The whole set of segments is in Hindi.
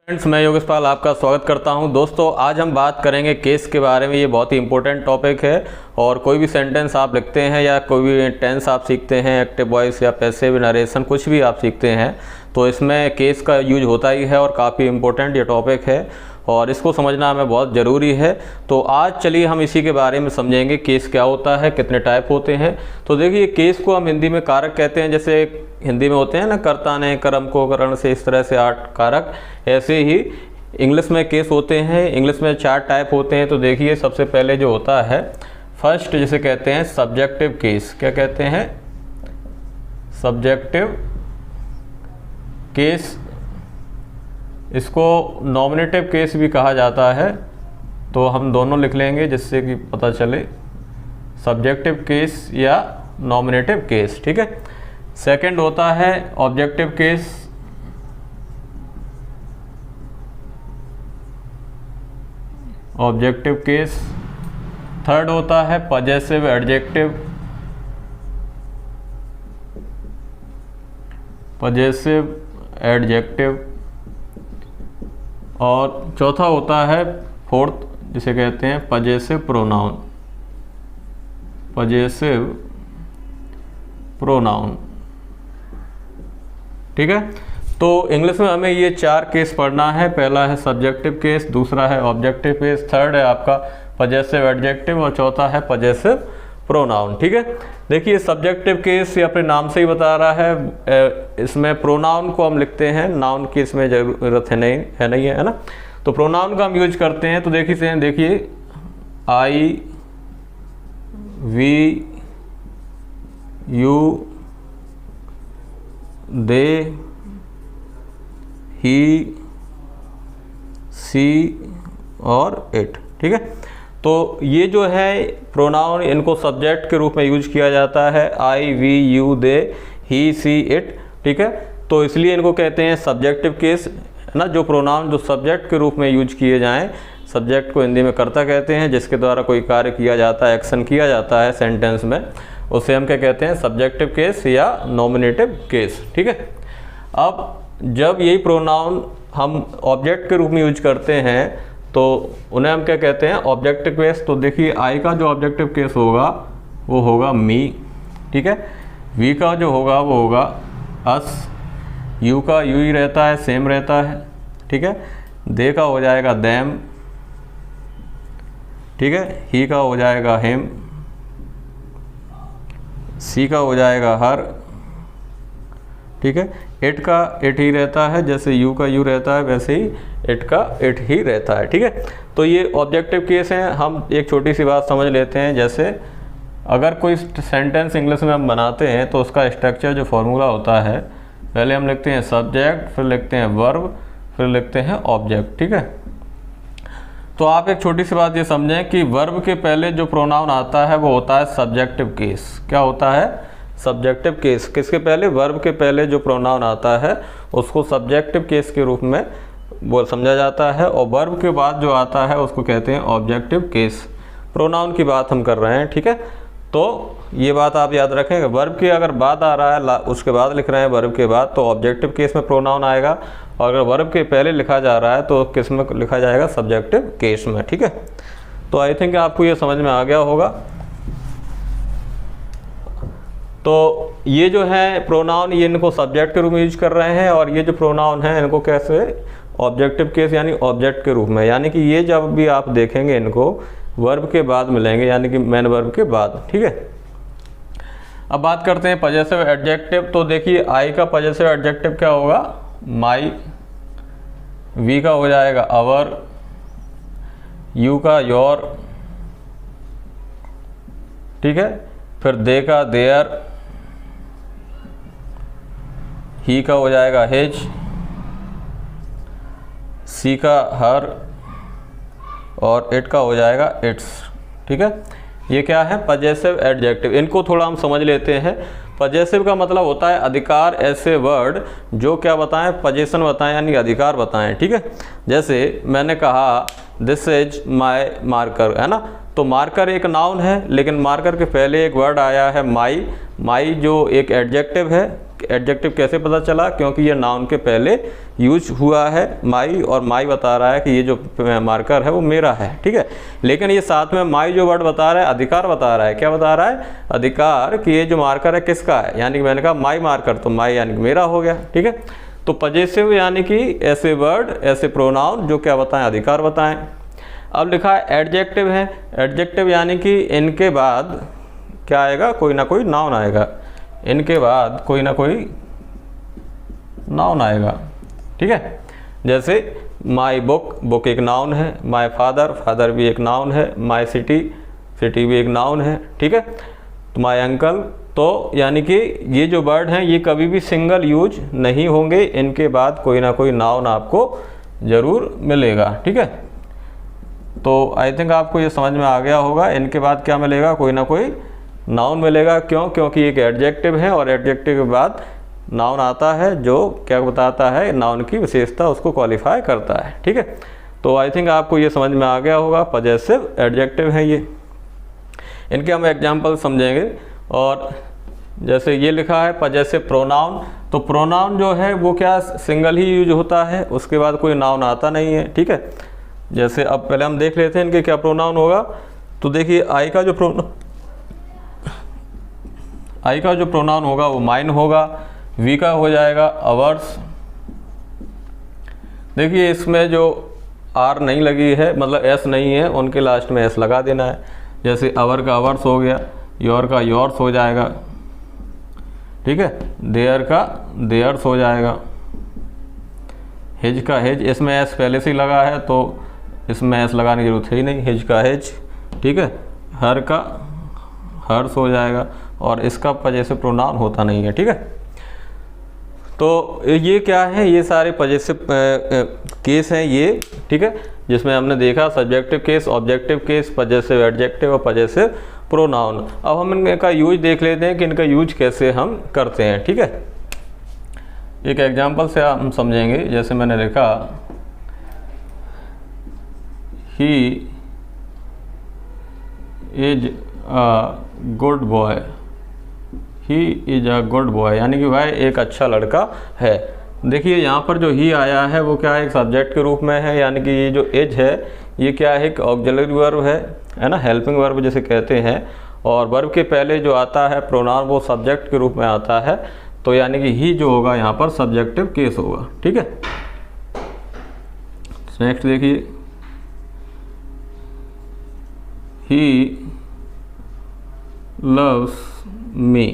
फ्रेंड्स, मैं योगेश पाल आपका स्वागत करता हूं। दोस्तों, आज हम बात करेंगे केस के बारे में। ये बहुत ही इंपॉर्टेंट टॉपिक है और कोई भी सेंटेंस आप लिखते हैं या कोई भी टेंस आप सीखते हैं, एक्टिव वॉइस या पैसिव नरेशन, कुछ भी आप सीखते हैं तो इसमें केस का यूज होता ही है और काफ़ी इंपॉर्टेंट ये टॉपिक है और इसको समझना हमें बहुत ज़रूरी है। तो आज चलिए हम इसी के बारे में समझेंगे, केस क्या होता है, कितने टाइप होते हैं। तो देखिए, केस को हम हिंदी में कारक कहते हैं। जैसे हिंदी में होते हैं ना, कर्ता ने, कर्म को, करण से, इस तरह से 8 कारक, ऐसे ही इंग्लिश में केस होते हैं। इंग्लिश में 4 टाइप होते हैं। तो देखिए, सबसे पहले जो होता है फर्स्ट, जिसे कहते हैं सब्जेक्टिव केस। क्या कहते हैं? Subjective case. इसको नॉमिनेटिव केस भी कहा जाता है, तो हम दोनों लिख लेंगे जिससे कि पता चले, सब्जेक्टिव केस या नॉमिनेटिव केस। ठीक है। सेकंड होता है objective case. Objective case. Third होता है पजेसिव एडजेक्टिव। Possessive adjective. और चौथा होता है फोर्थ, जिसे कहते हैं पजेसिव प्रोनाउन। Possessive pronoun. ठीक है। तो इंग्लिश में हमें ये 4 केस पढ़ना है। पहला है सब्जेक्टिव केस, दूसरा है ऑब्जेक्टिव केस, थर्ड है आपका पजेसिव एडजेक्टिव और चौथा है पजेसिव प्रोनाउन। ठीक है। देखिए, सब्जेक्टिव केस ये अपने नाम से ही बता रहा है। इसमें प्रोनाउन को हम लिखते हैं, नाउन की इसमें ज़रूरत है नहीं है ना। तो प्रोनाउन का हम यूज करते हैं। तो देखिए आई, वी, यू, दे, ही, सी और इट। ठीक है। तो ये जो है प्रोनाउन, इनको सब्जेक्ट के रूप में यूज किया जाता है। I, we, you, they, he, she, it. ठीक है। तो इसलिए इनको कहते हैं सब्जेक्टिव केस, है ना। जो प्रोनाउन जो सब्जेक्ट के रूप में यूज किए जाएं, सब्जेक्ट को हिंदी में कर्ता कहते हैं, जिसके द्वारा कोई कार्य किया जाता है, एक्शन किया जाता है सेंटेंस में, उसे हम क्या कहते हैं? सब्जेक्टिव केस या नॉमिनेटिव केस। ठीक है। अब जब यही प्रोनाउन हम ऑब्जेक्ट के रूप में यूज करते हैं तो उन्हें हम क्या कहते हैं? Objective case. तो देखिए, आई का जो ऑब्जेक्टिव केस होगा वो होगा मी। ठीक है। वी का जो होगा वो होगा अस। यू का यू ही रहता है, सेम रहता है। ठीक है। दे का हो जाएगा देम। ठीक है। ही का हो जाएगा हिम। सी का हो जाएगा हर। ठीक है। इट का इट ही रहता है, जैसे यू का यू रहता है वैसे ही इट का इट ही रहता है। ठीक है। तो ये ऑब्जेक्टिव केस हैं। हम एक छोटी सी बात समझ लेते हैं। जैसे अगर कोई सेंटेंस इंग्लिश में हम बनाते हैं तो उसका स्ट्रक्चर, जो फॉर्मूला होता है, पहले हम लिखते हैं सब्जेक्ट, फिर लिखते हैं वर्ब, फिर लिखते हैं ऑब्जेक्ट। ठीक है। तो आप एक छोटी सी बात ये समझें कि वर्ब के पहले जो प्रोनाउन आता है वो होता है सब्जेक्टिव केस। क्या होता है? Subjective case. किसके पहले? वर्ब के पहले जो प्रोनाउन आता है उसको सब्जेक्टिव केस के रूप में वो समझा जाता है, और वर्ब के बाद जो आता है उसको कहते हैं ऑब्जेक्टिव केस। प्रोनाउन की बात हम कर रहे हैं। ठीक है। तो ये बात आप याद रखें, वर्ब के अगर बाद आ रहा है, उसके बाद लिख रहे हैं वर्ब के बाद, तो ऑब्जेक्टिव केस में प्रोनाउन आएगा, और अगर वर्ब के पहले लिखा जा रहा है तो किस में लिखा जाएगा? सब्जेक्टिव केस में। ठीक है। तो आई थिंक आपको ये समझ में आ गया होगा। तो ये जो है प्रोनाउन, ये इनको सब्जेक्ट के रूप में यूज कर रहे हैं, और ये जो प्रोनाउन है इनको कैसे? ऑब्जेक्टिव केस यानी ऑब्जेक्ट के रूप में। यानी कि ये जब भी आप देखेंगे इनको वर्ब के बाद मिलेंगे, यानी कि मेन वर्ब के बाद। ठीक है। अब बात करते हैं पजेसिव एडजेक्टिव। तो देखिए, आई का पजेसिव एडजेक्टिव क्या होगा? माई। वी का हो जाएगा अवर। यू का योर। ठीक है। फिर दे का देयर। ही का हो जाएगा हिज। सी का हर, और इट का हो जाएगा इट्स। ठीक है। ये क्या है? Possessive adjective. इनको थोड़ा हम समझ लेते हैं। पजेसिव का मतलब होता है अधिकार, ऐसे वर्ड जो क्या बताएं? पोजीशन बताएं, यानी अधिकार बताएं। ठीक है। जैसे मैंने कहा दिस इज माई मार्कर, है ना। तो मार्कर एक नाउन है, लेकिन मार्कर के पहले एक वर्ड आया है माई। माई जो एक एडजेक्टिव है, एडजेक्टिव कैसे पता चला, क्योंकि ये नाउन के पहले यूज हुआ है माई, और माई बता रहा है कि ये जो मार्कर है वो मेरा है, ठीक है। लेकिन ये साथ में माई जो वर्ड बता रहा है अधिकार बता रहा है, क्या बता रहा है, अधिकार, कि ये जो मार्कर है किसका है, यानी कि मैंने कहा माई मार्कर, तो माई यानी कि मेरा हो गया, ठीक है। तो पजेसिव यानी कि ऐसे वर्ड, ऐसे प्रोनाउन जो क्या बताएं, अधिकार बताएं। अब लिखा है एडजेक्टिव है, एडजेक्टिव यानी कि इनके बाद क्या आएगा, कोई ना कोई नाउन आएगा, इनके बाद कोई ना कोई नाउन आएगा, ठीक है। जैसे माई बुक, बुक एक नाउन है, माई फादर, फादर भी एक नाउन है, माई सिटी, सिटी भी एक नाउन है, ठीक है। तो माई अंकल, तो यानी कि ये जो वर्ड हैं ये कभी भी सिंगल यूज नहीं होंगे, इनके बाद कोई ना कोई नाउन आपको ज़रूर मिलेगा, ठीक है। तो आई थिंक आपको ये समझ में आ गया होगा, इनके बाद क्या मिलेगा, कोई ना कोई नाउन मिलेगा। क्यों, क्योंकि एक एडजेक्टिव है और एडजेक्टिव के बाद नाउन आता है जो क्या बताता है, नाउन की विशेषता उसको क्वालिफाई करता है, ठीक है। तो आई थिंक आपको ये समझ में आ गया होगा, पजेसिव एडजेक्टिव है ये। इनके हम एग्जाम्पल समझेंगे। और जैसे ये लिखा है पजेसिव प्रोनाउन, तो प्रोनाउन जो है वो क्या सिंगल ही यूज होता है, उसके बाद कोई नाउन आता नहीं है, ठीक है। जैसे अब पहले हम देख लेते हैं इनके क्या प्रोनाउन होगा। तो देखिए आई का जो प्रोनाउन होगा वो माइन होगा, वी का हो जाएगा अवर्स। देखिए इसमें जो आर नहीं लगी है, मतलब एस नहीं है, उनके लास्ट में एस लगा देना है। जैसे अवर का अवर्स हो गया, योर का योर्स हो जाएगा, ठीक है। देयर का देयर्स हो जाएगा, हिज का हिज, इसमें एस पहले से ही लगा है तो इसमें एस लगाने की जरूरत है ही नहीं, हिज का हिज, ठीक है। हर का हर्स हो जाएगा, और इसका पजेसिव प्रोनाउन होता नहीं है, ठीक है। तो ये क्या है, ये सारे पजेसिव केस हैं ये, ठीक है, जिसमें हमने देखा subjective case, objective case, possessive adjective और पजेसिव प्रोनाउन। अब हम इनका यूज देख लेते हैं कि इनका यूज कैसे हम करते हैं, ठीक है। एक एग्जांपल से हम समझेंगे। जैसे मैंने लिखा he is a good boy, he is a good boy, यानी कि वह एक अच्छा लड़का है। देखिए यहाँ पर जो ही आया है वो क्या है, एक सब्जेक्ट के रूप में है, यानी कि ये जो इज है ये क्या है, एक ऑक्सिलरी वर्ब है ना, हेल्पिंग वर्ब जिसे कहते हैं। और वर्ब के पहले जो आता है प्रोनाउन वो सब्जेक्ट के रूप में आता है, तो यानी कि ही जो होगा यहाँ पर सब्जेक्टिव केस होगा, ठीक है। नेक्स्ट देखिए, he loves me,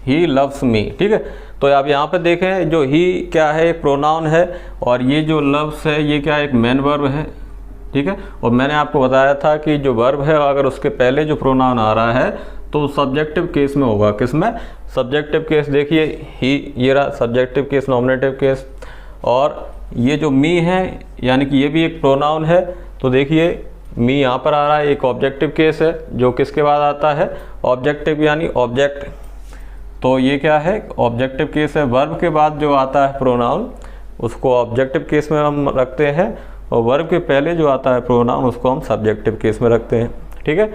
he loves me, ठीक है। तो आप यहाँ पे देखें जो ही क्या है एक प्रोनाउन है, और ये जो लव्स है ये क्या है, एक मेन वर्ब है, ठीक है। और मैंने आपको बताया था कि जो वर्ब है अगर उसके पहले जो प्रोनाउन आ रहा है तो सब्जेक्टिव केस में होगा, किसमें, सब्जेक्टिव केस। देखिए ही, ये रहा सब्जेक्टिव केस, नॉमिनेटिव केस। और ये जो मी है यानी कि ये भी एक प्रोनाउन है, तो देखिए मी यहाँ पर आ रहा है, एक ऑब्जेक्टिव केस है जो किसके बाद आता है, ऑब्जेक्टिव यानी ऑब्जेक्ट। तो ये क्या है, ऑब्जेक्टिव केस है। वर्ब के बाद जो आता है प्रोनाउन उसको ऑब्जेक्टिव केस में हम रखते हैं, और वर्ब के पहले जो आता है प्रोनाउन उसको हम सब्जेक्टिव केस में रखते हैं, ठीक है।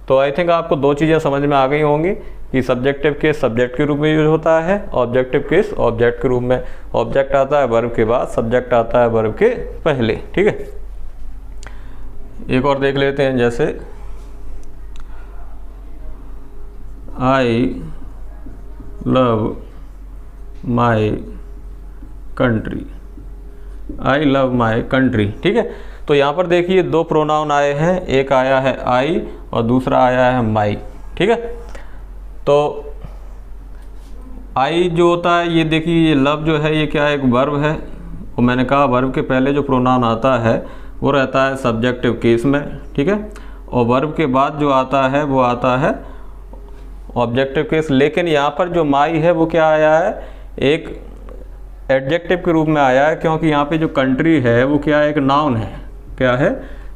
तो आई थिंक आपको दो चीज़ें समझ में आ गई होंगी कि सब्जेक्टिव केस सब्जेक्ट के रूप में यूज होता है, ऑब्जेक्टिव केस ऑब्जेक्ट के रूप में। ऑब्जेक्ट आता है वर्ब के बाद, सब्जेक्ट आता है वर्ब के पहले, ठीक है। एक और देख लेते हैं, जैसे I love my country, I love my country, ठीक है। तो यहाँ पर देखिए दो प्रोनाउन आए हैं, एक आया है आई और दूसरा आया है माई, ठीक है। तो आई जो होता है ये देखिए, ये लव जो है ये क्या है, एक वर्ब है, और मैंने कहा वर्ब के पहले जो प्रोनाउन आता है वो रहता है सब्जेक्टिव केस में, ठीक है। और वर्ब के बाद जो आता है वो आता है ऑब्जेक्टिव केस। लेकिन यहाँ पर जो माई है वो क्या आया है, एक एडजेक्टिव के रूप में आया है, क्योंकि यहाँ पे जो कंट्री है वो क्या है, एक नाउन है। क्या है,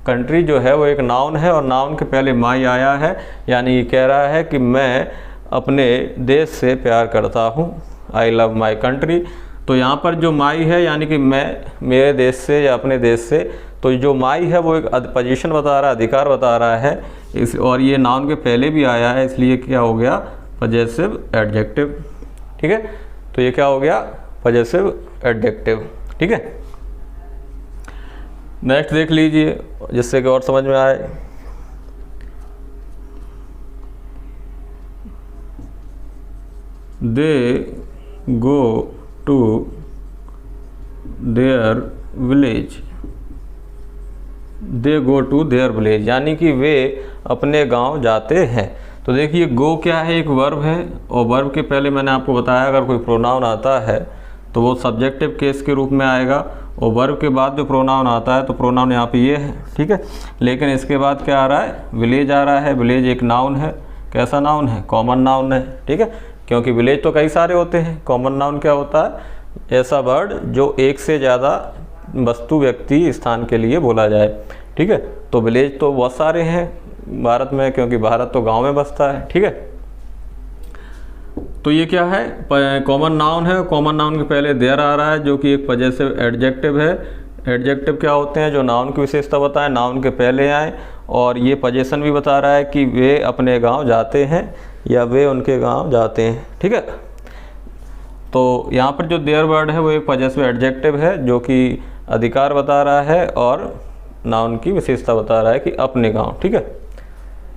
कंट्री जो है वो एक नाउन है, और नाउन के पहले माई आया है, यानी ये कह रहा है कि मैं अपने देश से प्यार करता हूँ, आई लव माई कंट्री। तो यहाँ पर जो माई है यानी कि मैं मेरे देश से या अपने देश से, तो जो माई है वो एक पोजीशन बता रहा है, अधिकार बता रहा है इस, और ये नाउन के पहले भी आया है, इसलिए क्या हो गया, पजेसिव एडजेक्टिव, ठीक है। तो ये क्या हो गया, पजेसिव एडजेक्टिव, ठीक है। नेक्स्ट देख लीजिए जिससे कि और समझ में आए। They go to their village, they go to their village यानी कि वे अपने गांव जाते हैं। तो देखिए गो क्या है, एक वर्ब है, और वर्ब के पहले मैंने आपको बताया अगर कोई प्रोनाउन आता है तो वो सब्जेक्टिव केस के रूप में आएगा, और वर्ब के बाद जो प्रोनाउन आता है तो प्रोनाउन यहाँ पे ये है, ठीक है। लेकिन इसके बाद क्या आ रहा है, विलेज आ रहा है। विलेज एक नाउन है, कैसा नाउन है, कॉमन नाउन है, ठीक है। क्योंकि विलेज तो कई सारे होते हैं, कॉमन नाउन क्या होता है, ऐसा वर्ड जो एक से ज़्यादा वस्तु व्यक्ति स्थान के लिए बोला जाए, ठीक है। तो विलेज तो बहुत सारे हैं भारत में, क्योंकि भारत तो गांव में बसता है, ठीक है। तो ये क्या है, कॉमन नाउन है। कॉमन नाउन के पहले देयर आ रहा है जो कि एक पजेसिव एडजेक्टिव है। एडजेक्टिव क्या होते हैं, जो नाउन की विशेषता बताएं, नाउन के पहले आए, और ये पजेशन भी बता रहा है कि वे अपने गांव जाते हैं या वे उनके गांव जाते हैं, ठीक है। तो यहाँ पर जो देयर वर्ड है वो एक पजेसिव एडजेक्टिव है जो कि अधिकार बता रहा है और नाउन की विशेषता बता रहा है कि अपने गांव, ठीक है।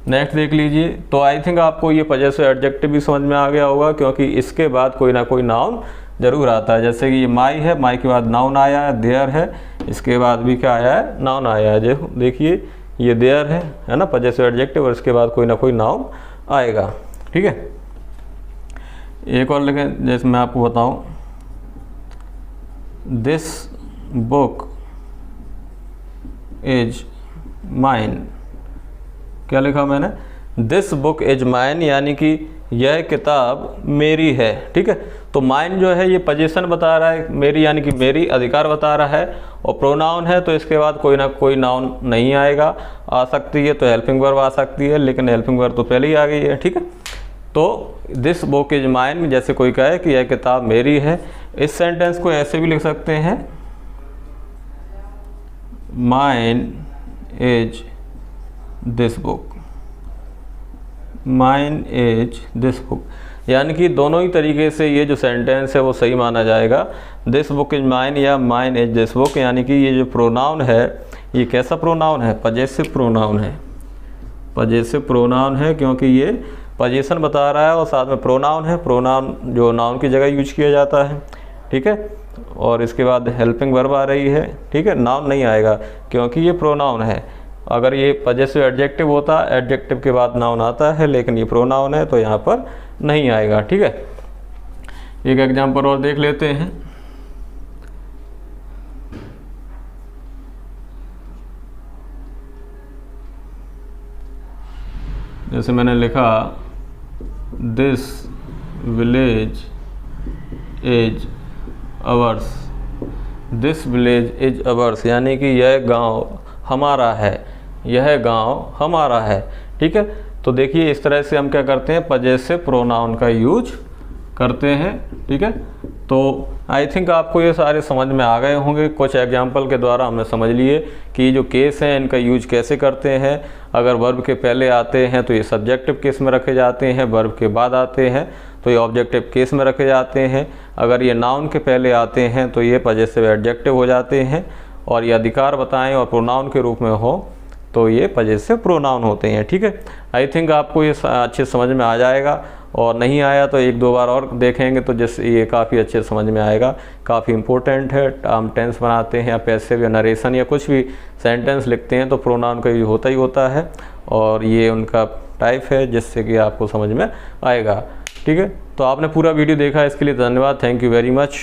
नेक्स्ट देख लीजिए। तो आई थिंक आपको ये पजेसिव एडजेक्टिव भी समझ में आ गया होगा, क्योंकि इसके बाद कोई ना कोई नाउन जरूर आता है। जैसे कि ये माई है, माई के बाद नाउन आया है, देयर है, इसके बाद भी क्या आया है, नाउन आया है। देखिए ये देयर है ना, पजेसिव एडजेक्टिव, और इसके बाद कोई ना कोई नाउन आएगा, ठीक है। एक और लिखें, जैसे मैं आपको बताऊं, दिस बुक इज माइन। क्या लिखा मैंने, दिस बुक इज माइन, यानी कि यह किताब मेरी है, ठीक है। तो माइन जो है ये पोजीशन बता रहा है, मेरी यानी कि मेरी, अधिकार बता रहा है, और प्रोनाउन है तो इसके बाद कोई ना कोई नाउन नहीं आएगा। आ सकती है तो हेल्पिंग वर्ब आ सकती है, लेकिन हेल्पिंग वर्ब तो पहले ही आ गई है, ठीक है। तो दिस बुक इज माइन, जैसे कोई कहे कि यह किताब मेरी है। इस सेंटेंस को ऐसे भी लिख सकते हैं, mine is this book, mine is this book, यानी कि दोनों ही तरीके से ये जो सेंटेंस है वो सही माना जाएगा। दिस बुक इज माइन या माइन इज दिस बुक, यानी कि ये जो प्रोनाउन है ये कैसा प्रोनाउन है, पजेसिव प्रोनाउन है। पजेसिव प्रोनाउन है क्योंकि ये पोजीशन बता रहा है और साथ में प्रोनाउन है। प्रोनाउन जो नाउन की जगह यूज किया जाता है, ठीक है। और इसके बाद हेल्पिंग वर्ब आ रही है, ठीक है। नाउन नहीं आएगा क्योंकि ये प्रोनाउन है। अगर ये पजेसिव एडजेक्टिव होता, एडजेक्टिव के बाद नाउन आता है, लेकिन ये प्रोनाउन है तो यहाँ पर नहीं आएगा, ठीक है। एक एग्जाम्पल और देख लेते हैं। जैसे मैंने लिखा, this village is ours, this village is ours, यानी कि यह गांव हमारा है, यह गांव हमारा है, ठीक है। तो देखिए इस तरह से हम क्या करते हैं, पजेसिव प्रोनाउन का यूज करते हैं, ठीक है। तो आई थिंक आपको ये सारे समझ में आ गए होंगे। कुछ एग्जाम्पल के द्वारा हमने समझ लिए कि जो केस हैं इनका यूज कैसे करते हैं। अगर वर्ब के पहले आते हैं तो ये सब्जेक्टिव केस में रखे जाते हैं, वर्ब के बाद आते हैं तो ये ऑब्जेक्टिव केस में रखे जाते हैं। अगर ये नाउन के पहले आते हैं तो ये पजेसिव एडजेक्टिव हो जाते हैं, और ये अधिकार बताएं और प्रोनाउन के रूप में हो तो ये पजेसिव प्रोनाउन होते हैं, ठीक है। आई थिंक आपको ये अच्छे समझ में आ जाएगा, और नहीं आया तो एक दो बार और देखेंगे तो जिससे ये काफ़ी अच्छे समझ में आएगा। काफ़ी इंपॉर्टेंट है। हम टेंस बनाते हैं या पैसिव या नरेशन या कुछ भी सेंटेंस लिखते हैं तो प्रोनाउन का यूज होता ही होता है, और ये उनका टाइप है जिससे कि आपको समझ में आएगा, ठीक है। तो आपने पूरा वीडियो देखा, इसके लिए धन्यवाद। Thank you very much.